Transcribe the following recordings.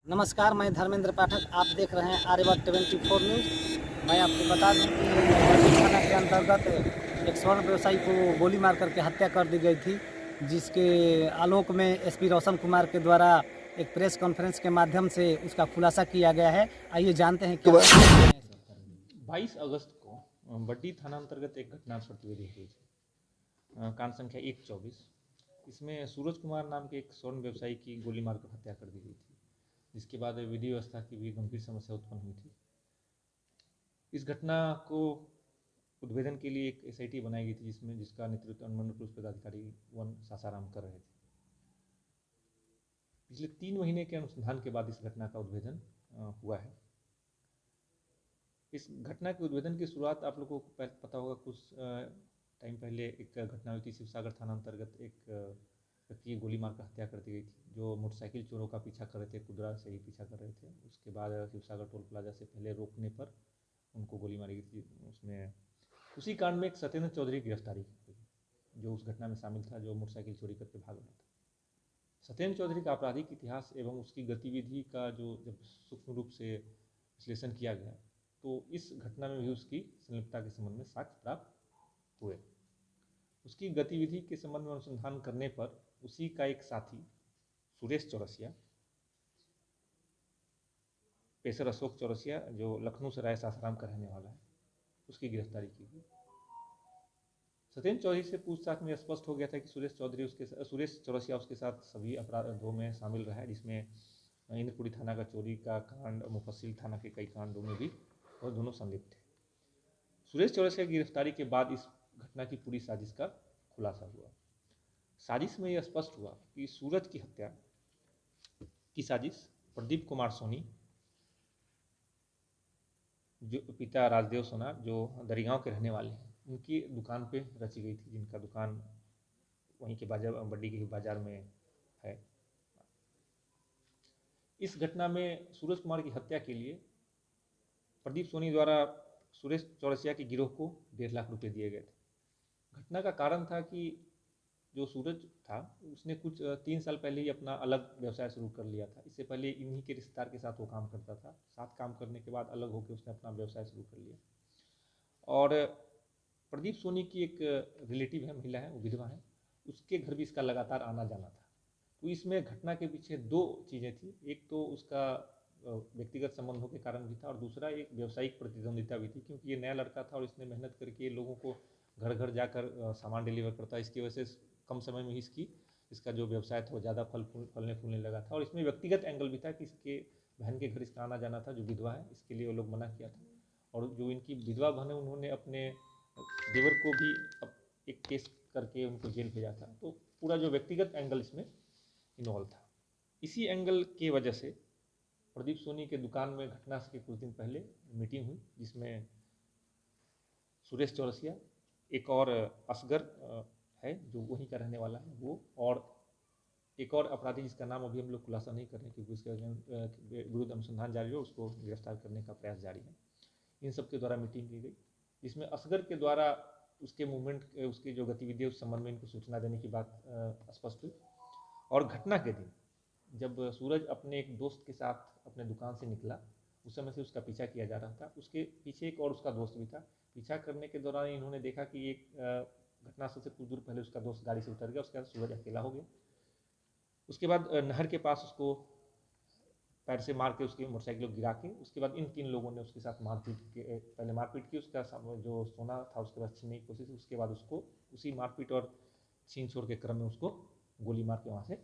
नमस्कार, मैं धर्मेंद्र पाठक। आप देख रहे हैं आर्यवर्त 24 न्यूज़। मैं आपको बता दूं कि बरगी थाना के अंतर्गत एक स्वर्ण व्यवसायी को गोली मार करके हत्या कर दी गई थी, जिसके आलोक में एसपी रोशन कुमार के द्वारा एक प्रेस कॉन्फ्रेंस के माध्यम से उसका खुलासा किया गया है। आइए जानते हैं क्या है। 22 अगस्त को बड्डी थाना अंतर्गत एक घटना प्रतिवेदी हुई थी, कांड संख्या 124। इसमें सूरज कुमार नाम के एक स्वर्ण व्यवसायी की गोली मारकर हत्या कर दी गई थी, जिसके बाद विधि व्यवस्था की भी गंभीर समस्या उत्पन्न हुई थी। इस घटना को उद्भेदन के लिए एक एसआईटी बनाई गई थी, जिसका नेतृत्व अनुमंडल पुलिस पदाधिकारी वन सासाराम कर रहे थे। पिछले 3 महीने के अनुसंधान के बाद इस घटना का उद्भेदन हुआ है। इस घटना के उद्भेदन की शुरुआत आप लोगों को पता होगा, कुछ टाइम पहले एक घटना हुई थी शिवसागर थाना अंतर्गत। एक व्यक्ति की गोली मारकर हत्या कर दी गई थी, जो मोटरसाइकिल चोरों का पीछा कर रहे थे, कुदरा से ही पीछा कर रहे थे। उसके बाद शिवसागर टोल प्लाजा से पहले रोकने पर उनको गोली मारी गई थी। उसमें उसी कांड में एक सत्येंद्र चौधरी की गिरफ्तारी हुई, जो उस घटना में शामिल था, जो मोटरसाइकिल चोरी करके भाग रहा था। सत्येंद्र चौधरी का आपराधिक इतिहास एवं उसकी गतिविधि का जब सूक्ष्म रूप से विश्लेषण किया गया, तो इस घटना में भी उसकी संलिप्तता के संबंध में साक्ष्य प्राप्त हुए। उसकी गतिविधि के संबंध में अनुसंधान करने पर उसी का एक साथी सुरेश चौरसिया, पेशर अशोक चौरसिया, जो लखनऊ से राय सासाराम का रहने वाला है, उसकी गिरफ्तारी की गई। सत्येंद्र चौधरी से पूछताछ में स्पष्ट हो गया था कि सुरेश चौरसिया उसके साथ सभी अपराधों में शामिल रहा है, जिसमें इंद्रपुरी थाना का चोरी का कांड, मुफस्सिल थाना के कई कांडों में भी और दोनों संलिप्त थे। सुरेश चौरसिया की गिरफ्तारी के बाद इस घटना की पूरी साजिश का खुलासा हुआ। साजिश में यह स्पष्ट हुआ कि सूरज की हत्या की साजिश प्रदीप कुमार सोनी, जो पिता राजदेव सोना, जो दरिगांव के रहने वाले हैं, उनकी दुकान पे रची गई थी, जिनका दुकान वहीं के बाजार, बड्डी के बाजार में है। इस घटना में सूरज कुमार की हत्या के लिए प्रदीप सोनी द्वारा सुरेश चौरसिया के गिरोह को 1.5 लाख रुपए दिए गए थे। घटना का कारण था कि जो सूरज था, उसने कुछ 3 साल पहले ही अपना अलग व्यवसाय शुरू कर लिया था। इससे पहले इन्हीं के रिश्तेदार के साथ वो काम करता था। साथ काम करने के बाद अलग होकर उसने अपना व्यवसाय शुरू कर लिया। और प्रदीप सोनी की एक रिलेटिव है, महिला है, वो विधवा है, उसके घर भी इसका लगातार आना जाना था। तो इसमें घटना के पीछे 2 चीज़ें थी। एक तो उसका व्यक्तिगत संबंधों के कारण भी था, और दूसरा एक व्यावसायिक प्रतिद्वंदिता भी थी, क्योंकि ये नया लड़का था और इसने मेहनत करके लोगों को घर घर जाकर सामान डिलीवर करता। इसकी वजह से कम समय में ही इसका जो व्यवसाय था वो ज़्यादा फलने फूलने लगा था। और इसमें व्यक्तिगत एंगल भी था कि इसके बहन के घर इसका आना जाना था, जो विधवा है, इसके लिए वो लोग मना किया था। और जो इनकी विधवा बहन है, उन्होंने अपने देवर को भी एक केस करके उनको जेल भेजा था। तो पूरा जो व्यक्तिगत एंगल इसमें इन्वॉल्व था। इसी एंगल की वजह से प्रदीप सोनी के दुकान में घटना के कुछ दिन पहले मीटिंग हुई, जिसमें सुरेश चौरसिया, एक और असगर है जो वहीं का रहने वाला है, वो, और एक और अपराधी जिसका नाम अभी हम लोग खुलासा नहीं कर रहे हैं, क्योंकि उसके विरुद्ध अनुसंधान जारी है, उसको गिरफ्तार करने का प्रयास जारी है। इन सब के द्वारा मीटिंग की गई, जिसमें असगर के द्वारा उसके मूवमेंट, उसकी जो गतिविधि है उस संबंध में इनको सूचना देने की बात स्पष्ट हुई। और घटना के दिन जब सूरज अपने एक दोस्त के साथ अपने दुकान से निकला, उस समय से उसका पीछा किया जा रहा था। उसके पीछे एक और उसका दोस्त भी था। पीछा करने के दौरान इन्होंने देखा कि एक घटनास्थल से कुछ दूर पहले उसका दोस्त गाड़ी से उतर गया। उसके बाद सूरज अकेला हो गया। उसके बाद नहर के पास उसको पैर से मार के उसकी मोटरसाइकिल को गिरा के, उसके बाद इन 3 लोगों ने उसके साथ पहले मारपीट की, उसका जो सोना था उसके बाद छीनने की कोशिश। उसके बाद उसको उसी मारपीट और छीन छोड़ के क्रम में उसको गोली मार के वहाँ से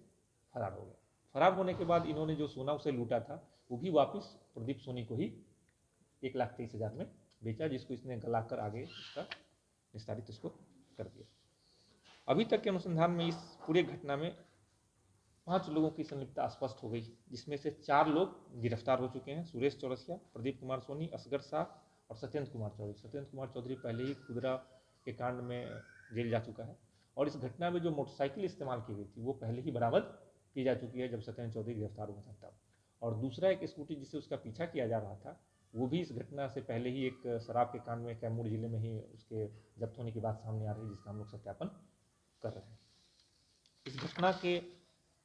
फरार हो गया। फरार होने के बाद इन्होंने जो सोना उसे लूटा था, वो भी वापस प्रदीप सोनी को ही 1,23,000 में बेचा, जिसको इसने गलाकर आगे उसका विस्तारित उसको कर दिया। अभी तक के अनुसंधान में इस पूरे घटना में 5 लोगों की संलिप्तता स्पष्ट हो गई, जिसमें से 4 लोग गिरफ्तार हो चुके हैं। सुरेश चौरसिया, प्रदीप कुमार सोनी, असगर शाह और सत्येंद्र कुमार चौधरी। सत्येंद्र कुमार चौधरी पहले ही खुदरा के कांड में जेल जा चुका है। और इस घटना में जो मोटरसाइकिल इस्तेमाल की गई थी, वो पहले ही बरामद की जा चुकी है जब सत्येंद्र चौधरी गिरफ्तार हुआ था तब। और दूसरा एक स्कूटी जिससे उसका पीछा किया जा रहा था, वो भी इस घटना से पहले ही एक शराब के कांड में कैमूर जिले में ही उसके जब्त होने की बात सामने आ रही है, जिसका हम लोग सत्यापन कर रहे हैं। इस घटना के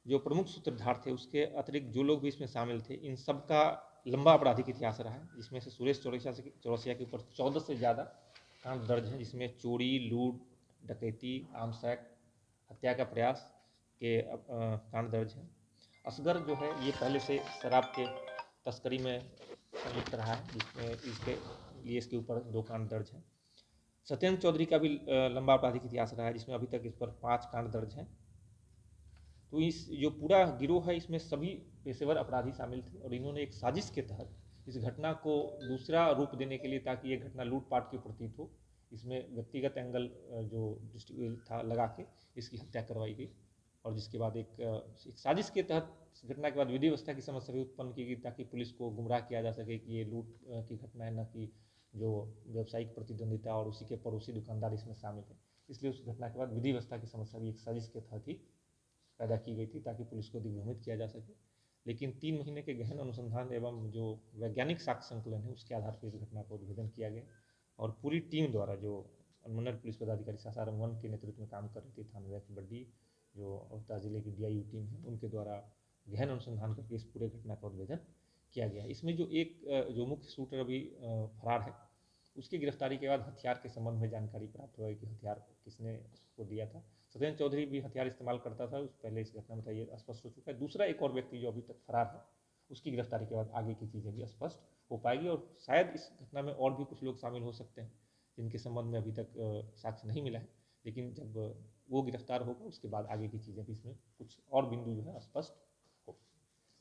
जो प्रमुख सूत्रधार थे उसके अतिरिक्त जो लोग भी इसमें शामिल थे, इन सब का लंबा आपराधिक इतिहास रहा है, जिसमें से सुरेश चौरसिया के ऊपर 14 से ज़्यादा कांड दर्ज हैं, जिसमें चोरी, लूट, डकैती, आर्म्स एक्ट, हत्या का प्रयास के कांड दर्ज हैं। असगर जो है ये पहले से शराब के तस्करी में संयुक्त रहा है, जिसमें इसके ऊपर 2 कांड दर्ज हैं। सत्येंद्र चौधरी का भी लंबा आपराधिक इतिहास रहा है, जिसमें अभी तक इस पर 5 कांड दर्ज हैं। तो इस जो पूरा गिरोह है इसमें सभी पेशेवर अपराधी शामिल थे और इन्होंने एक साजिश के तहत इस घटना को दूसरा रूप देने के लिए, ताकि ये घटना लूटपाट की प्रतीत हो, इसमें व्यक्तिगत एंगल जो था लगा के इसकी हत्या करवाई गई। और जिसके बाद एक साजिश के तहत इस घटना के बाद विधि व्यवस्था की समस्या भी उत्पन्न की गई, ताकि पुलिस को गुमराह किया जा सके कि ये लूट की घटना है, न कि जो व्यावसायिक प्रतिद्वंदिता और उसी के पड़ोसी दुकानदार इसमें शामिल है। इसलिए उस घटना के बाद विधि व्यवस्था की समस्या भी एक साजिश के तहत ही पैदा की गई थी, ताकि पुलिस को दिग्भ्रमित किया जा सके। लेकिन 3 महीने के गहन अनुसंधान एवं जो वैज्ञानिक साक्ष्य संकलन है उसके आधार पर इस घटना को उद्भेदन किया गया और पूरी टीम द्वारा, जो अनुमंडल पुलिस पदाधिकारी सासाराम 1 के नेतृत्व में काम कर रही थी, थाना बड्डी जो अवता जिले की DIU टीम है, उनके द्वारा गहन अनुसंधान करके इस पूरे घटना का उद्भेदन किया गया। इसमें जो मुख्य शूटर अभी फरार है, उसकी गिरफ्तारी के बाद हथियार के संबंध में जानकारी प्राप्त हुआ कि हथियार किसने उसको दिया था। सत्येंद्र चौधरी भी हथियार इस्तेमाल करता था, पहले इस घटना में ये स्पष्ट हो चुका है। दूसरा एक और व्यक्ति जो अभी तक फरार है, उसकी गिरफ्तारी के बाद आगे की चीज़ें भी स्पष्ट हो पाएगी और शायद इस घटना में और भी कुछ लोग शामिल हो सकते हैं, जिनके संबंध में अभी तक साक्ष्य नहीं मिला है। लेकिन जब वो गिरफ्तार होगा उसके बाद आगे की चीज़ें भी इसमें कुछ और बिंदु जो है स्पष्ट हो।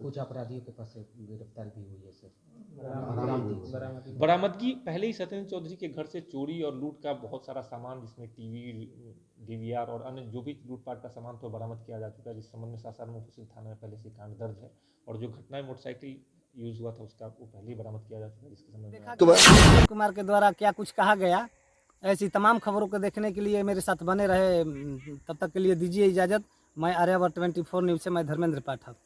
कुछ अपराधियों के पास गिरफ्तार भी हुई है सर, बरामदगी पहले ही सत्येंद्र चौधरी के घर से चोरी और लूट का बहुत सारा सामान, जिसमें टीवी, DVR और अन्य जो भी लूटपाट का सामान तो बरामद किया जा चुका है, जिस संबंध में सासाराम मुफस्सिल थाना में पहले से कांड दर्ज है। और जो घटना में मोटरसाइकिल यूज हुआ था उसका वो पहले ही बरामद किया जा चुका है, जिसके संबंध में अक्षय कुमार के द्वारा क्या कुछ कहा गया। ऐसी तमाम खबरों को देखने के लिए मेरे साथ बने रहे। तब तक के लिए दीजिए इजाज़त। मैं आर्यावर्त 24 न्यूज़ से मैं धर्मेंद्र पाठक।